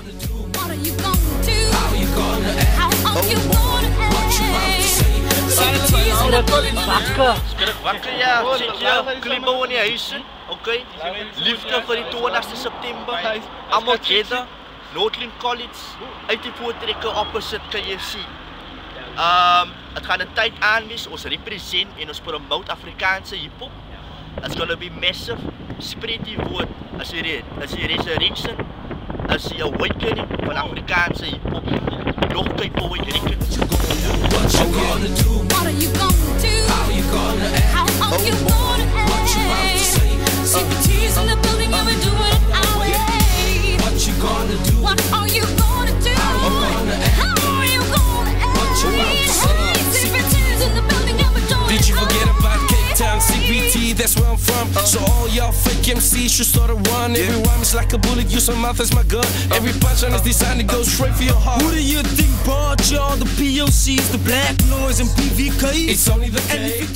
gonna do? What are you gonna do? How you gonna act? How are you gonna act? What you about to say? Wakker ja, check je, klimmen we niet huizen, oké? Liefde voor die 20 September, allemaal together, Noordlyn College, uit die voortrekken opposite kan je zien. Het gaat een tijd aanwys, ons represent en ons promote Afrikaanse hip-hop. It's gonna be massive, spread die woord, as die resurrection, as die awakening van Afrikaanse hip-hop. Nog kyk hoe jy reckons. What you gonna do? What are you gonna do? How you gonna act? How are you gonna act? What you about to say? CPT's in the building and we're doing it our way. What you gonna do? What are you gonna do? How you gonna act? How are you gonna act? What you about to say? CPT's in the building and we're doing Did you it our forget way. about Cape Town, CPT, that's where I'm from. So all y'all fake MCs should start a run. Every rhyme is like a bullet, use my mouth as my gun. Every punch on is designed to go straight for your heart. Who do you think brought y'all the POCs, the Black Noise and PVK? It's only the K.